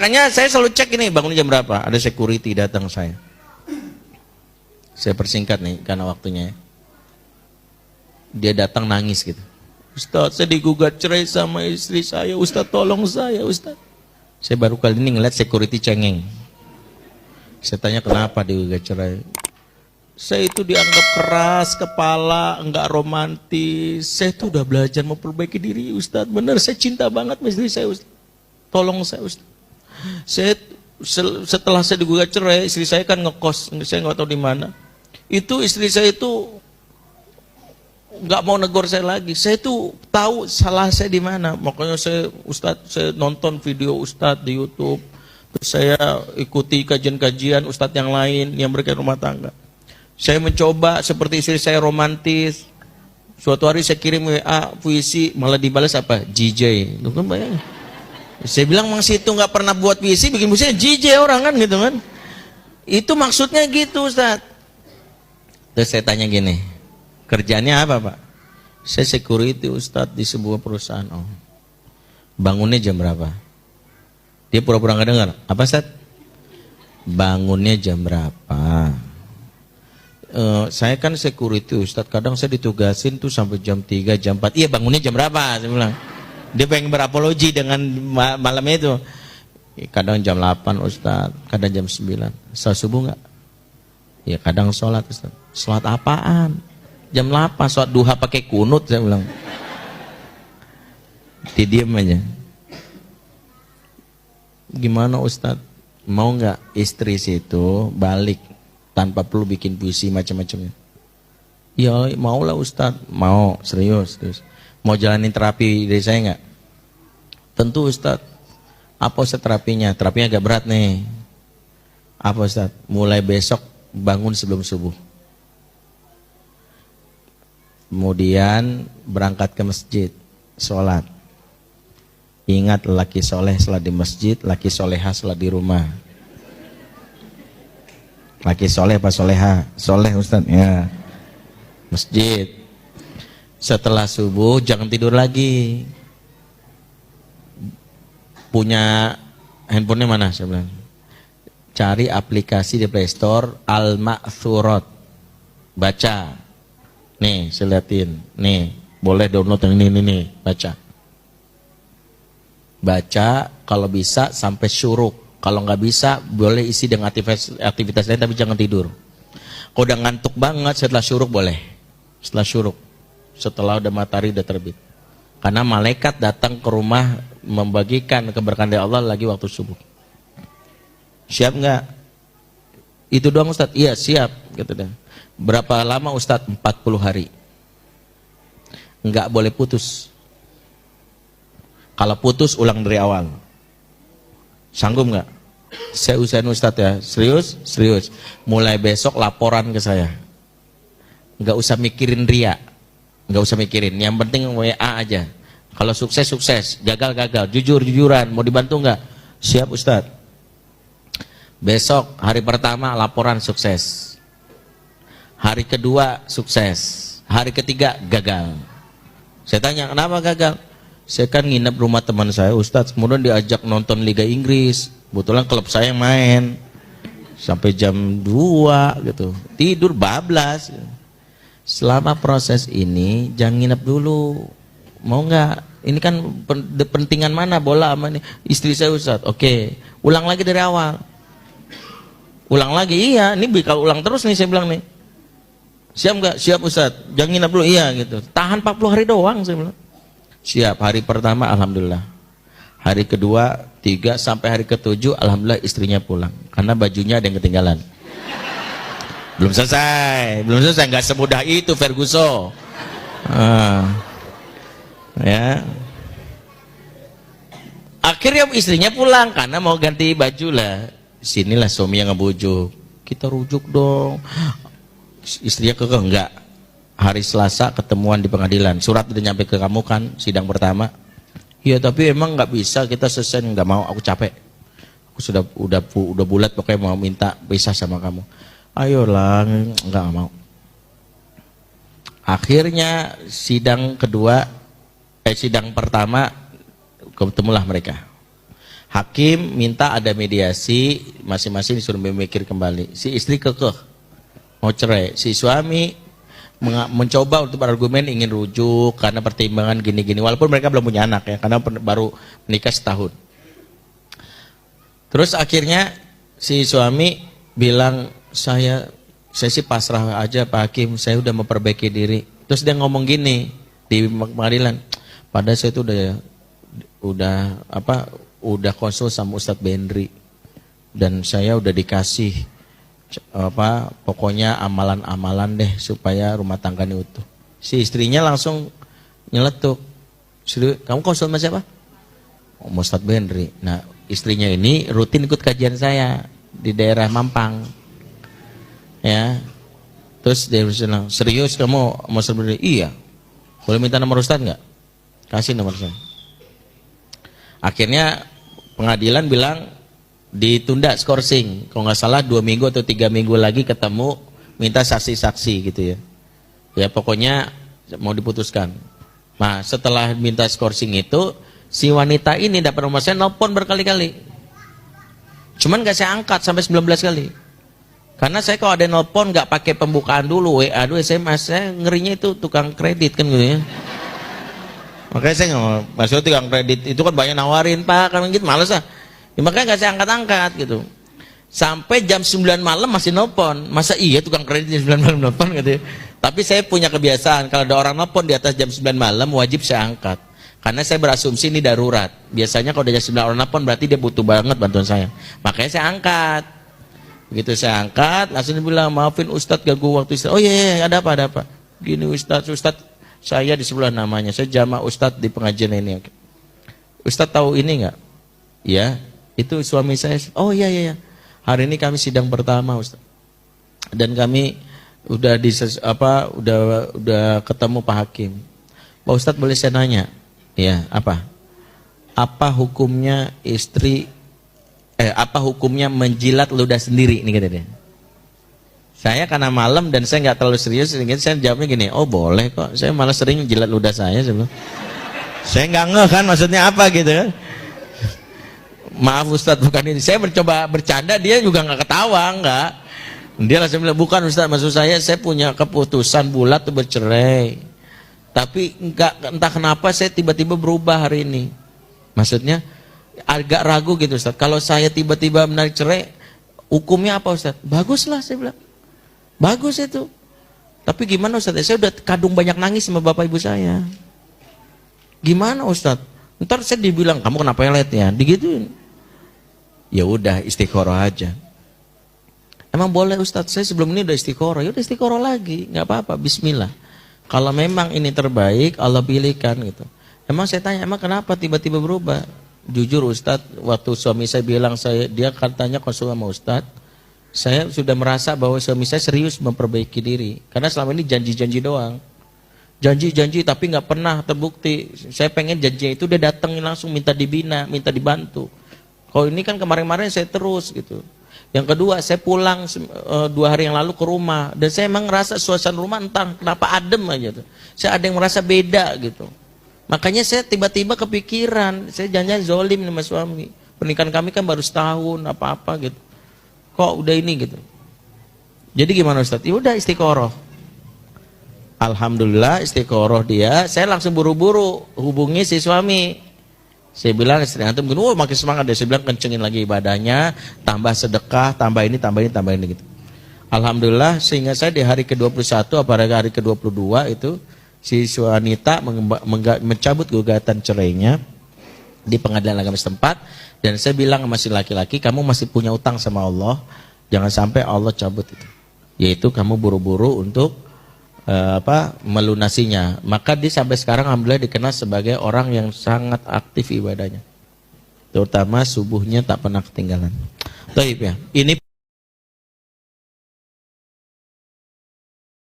Makanya saya selalu cek ini bangunnya jam berapa. Ada security datang saya. Saya persingkat nih karena waktunya. Dia datang nangis gitu. Ustaz, saya digugat cerai sama istri saya. Ustaz, tolong saya, Ustaz. Saya baru kali ini ngeliat security cengeng. Saya tanya kenapa digugat cerai. Saya itu dianggap keras kepala, enggak romantis. Saya itu udah belajar memperbaiki diri, Ustaz. Bener, saya cinta banget sama istri saya, Ustaz. Tolong saya, Ustaz. Setelah saya digugat cerai, istri saya kan ngekos, saya nggak tahu di mana. Itu istri saya itu nggak mau negor saya lagi. Saya itu tahu salah saya di mana. Makanya saya nonton video Ustadz di YouTube. Terus saya ikuti kajian-kajian Ustadz yang lain yang berkaitan rumah tangga. Saya mencoba seperti istri saya romantis. Suatu hari saya kirim WA puisi, malah dibalas apa? JJ. Itu kan bayangin. Saya bilang masih itu nggak pernah buat puisi, bikin puisinya JJ orang kan gitu kan. Itu maksudnya gitu, Ustaz. Terus saya tanya gini, kerjanya apa, Pak? Saya security, Ustaz, di sebuah perusahaan. Oh. Bangunnya jam berapa? Dia pura-pura nggak dengar. Apa, Ustaz? Bangunnya jam berapa? Saya kan security, Ustaz. Kadang saya ditugasin tuh sampai jam 3, jam 4. Iya, bangunnya jam berapa? Saya bilang. Dia pengen berapologi dengan malam itu. Kadang jam 8, Ustaz. Kadang jam 9. Salat subuh nggak? Ya kadang sholat, Ustaz. Sholat apaan? Jam 8, sholat duha pakai kunut, saya bilang. Dia diam aja. Gimana, Ustaz? Mau nggak istri situ balik tanpa perlu bikin puisi macam-macamnya? Ya maulah, Ustaz. Mau, serius. Mau jalanin terapi dari saya nggak? Tentu, Ustaz. Apa Ustaz terapinya? Terapinya agak berat nih. Apa, Ustaz? Mulai besok bangun sebelum subuh. Kemudian berangkat ke masjid, sholat. Ingat, laki soleh sholat di masjid, laki soleha sholat di rumah. Laki soleh apa soleha? Soleh, Ustaz. Ya. Masjid. Setelah subuh jangan tidur lagi. Punya handphonenya mana? Saya bilang. Cari aplikasi di Play Store Al-Ma'thurat. Baca. Nih, saya liatin. Nih, boleh download yang ini nih, baca. Baca kalau bisa sampai syuruk. Kalau nggak bisa boleh isi dengan aktivitas lain tapi jangan tidur. Kalau udah ngantuk banget setelah syuruk boleh. Setelah syuruk. Setelah udah matahari udah terbit. Karena malaikat datang ke rumah membagikan keberkahan dari Allah lagi waktu subuh. Siap nggak? Itu doang, Ustaz? Iya siap. Gitu deh. Berapa lama, Ustaz? 40 hari. Nggak boleh putus. Kalau putus ulang dari awal. Sanggup nggak? Saya usahain, Ustaz ya. Serius? Serius. Mulai besok laporan ke saya. Nggak usah mikirin ria. Nggak usah mikirin, yang penting WA aja. Kalau sukses, sukses, gagal, gagal, jujur-jujuran, mau dibantu nggak? Siap, Ustaz. Besok hari pertama laporan sukses. Hari kedua sukses. Hari ketiga gagal. Saya tanya, kenapa gagal? Saya kan nginep rumah teman saya, Ustaz. Kemudian diajak nonton Liga Inggris. Kebetulan klub saya yang main. Sampai jam 2 gitu. Tidur bablas. Selama proses ini jangan nginep dulu. Mau nggak? Ini kan pentingan mana bola sama ini? Istri saya, Ustaz. Oke, ulang lagi dari awal. Ulang lagi, iya. Ini kalau ulang terus nih saya bilang nih. Siap nggak? Siap, Ustaz. Jangan nginep dulu, iya gitu. Tahan 40 hari doang saya bilang. Siap. Hari pertama alhamdulillah. Hari kedua 3 sampai hari ke-7 alhamdulillah istrinya pulang. Karena bajunya ada yang ketinggalan. Belum selesai, nggak semudah itu Ferguson. Ya. Akhirnya istrinya pulang karena mau ganti baju lah. Sinilah suami yang ngebujuk. Kita rujuk dong. Istrinya kekeh enggak. Hari Selasa ketemuan di pengadilan. Surat udah nyampe ke kamu kan, sidang pertama. Iya tapi emang nggak bisa, kita selesai, nggak mau, aku capek. Aku udah bulat pokoknya mau minta pisah sama kamu. Ayolah, enggak mau. Akhirnya sidang pertama ketemulah mereka. Hakim minta ada mediasi, masing-masing disuruh memikir kembali. Si istri kekeh mau cerai, si suami mencoba untuk berargumen ingin rujuk karena pertimbangan gini-gini, walaupun mereka belum punya anak ya, karena baru menikah setahun. Terus akhirnya si suami bilang, saya sih pasrah aja Pak Hakim, saya udah memperbaiki diri. Terus dia ngomong gini di pengadilan, padahal saya itu udah konsul sama Ustadz Bendri dan saya udah dikasih pokoknya amalan-amalan deh supaya rumah tangga ini utuh. Si istrinya langsung nyeletuk, kamu konsul sama siapa? Ustadz Bendri. Nah, istrinya ini rutin ikut kajian saya di daerah Mampang. Ya. Terus dia bilang, serius kamu mau Ustadz Bendri? Iya. Boleh minta nomor Ustadz nggak? Kasih nomor saya. Akhirnya pengadilan bilang ditunda skorsing, kalau nggak salah 2 minggu atau 3 minggu lagi ketemu, minta saksi-saksi gitu ya. Ya pokoknya mau diputuskan. Nah setelah minta skorsing itu, si wanita ini dapat nomor saya, nelpon berkali-kali. Cuman nggak saya angkat sampai 19 kali. Karena saya kalau ada nelpon nggak pakai pembukaan dulu, WA dulu, SMS, saya ngerinya itu tukang kredit kan gitu ya. Makanya saya nggak mau, maksudnya tukang kredit itu kan banyak nawarin Pak, kan gitu, males lah. Ya, makanya nggak saya angkat-angkat gitu. Sampai jam 9 malam masih nelpon. Masa iya tukang kredit jam 9 malam nelpon gitu ya. Tapi saya punya kebiasaan, kalau ada orang nelpon di atas jam 9 malam, wajib saya angkat. Karena saya berasumsi ini darurat. Biasanya kalau ada jam 9 orang nelpon, berarti dia butuh banget bantuan saya. Makanya saya angkat. Begitu saya angkat, langsung dia bilang, maafin Ustadz ganggu waktu istirahat. Oh iya, ada apa? Gini Ustadz, saya di sebelah namanya, saya jamaah Ustadz di pengajian ini. Ustadz tahu ini enggak? Ya, itu suami saya. Oh iya. Hari ini kami sidang pertama Ustadz. Dan kami udah ketemu Pak Hakim. Pak Ustadz boleh saya nanya? Ya, apa? Apa hukumnya hukumnya menjilat ludah sendiri ini kata dia. Saya karena malam dan saya nggak terlalu serius, saya jawabnya gini, oh boleh kok, saya malah sering jilat ludah saya sebelum. Saya nggak ngeh kan maksudnya apa gitu kan. Maaf Ustadz bukan ini, saya mencoba bercanda, dia juga nggak ketawa, nggak. Dia langsung bilang, bukan Ustadz, maksud saya punya keputusan bulat tuh bercerai. Tapi entah kenapa saya tiba-tiba berubah hari ini. Maksudnya agak ragu gitu Ustadz, kalau saya tiba-tiba menarik cerai, hukumnya apa Ustadz? Baguslah saya bilang. Bagus itu. Tapi gimana Ustadz? Saya udah kadung banyak nangis sama bapak ibu saya. Gimana Ustadz? Ntar saya dibilang, kamu kenapa pelet ya? Digituin. Ya udah istiqoroh aja. Emang boleh Ustadz? Saya sebelum ini udah istiqoroh. Ya udah istiqoroh lagi. Gak apa-apa. Bismillah. Kalau memang ini terbaik, Allah pilihkan gitu. Emang saya tanya, emang kenapa tiba-tiba berubah? Jujur Ustadz, waktu suami saya bilang dia katanya konsul sama Ustadz, saya sudah merasa bahwa suami saya serius memperbaiki diri. Karena selama ini janji-janji doang. Janji-janji tapi nggak pernah terbukti. Saya pengen janji itu dia datang langsung minta dibina, minta dibantu. Kalau ini kan kemarin-kemarin saya terus gitu. Yang kedua, saya pulang 2 hari yang lalu ke rumah. Dan saya emang ngerasa suasana rumah entah kenapa adem aja tuh. Saya ada yang merasa beda gitu. Makanya saya tiba-tiba kepikiran, saya jangan zolim sama suami. Pernikahan kami kan baru setahun, apa-apa gitu. Kok udah ini gitu. Jadi gimana Ustadz? Ya udah istiqoroh. Alhamdulillah istiqoroh dia. Saya langsung buru-buru hubungi si suami. Saya bilang istri antum gini, makin semangat deh. Saya bilang kencengin lagi ibadahnya, tambah sedekah, tambah ini gitu. Alhamdulillah sehingga saya di hari ke-21 apalagi hari ke-22 itu si wanita mencabut gugatan cerainya di pengadilan agama setempat. Dan saya bilang sama si laki-laki, kamu masih punya utang sama Allah, jangan sampai Allah cabut itu. Yaitu kamu buru-buru untuk melunasinya. Maka dia sampai sekarang alhamdulillah dikenal sebagai orang yang sangat aktif ibadahnya. Terutama subuhnya tak pernah ketinggalan. Taib ya. Ini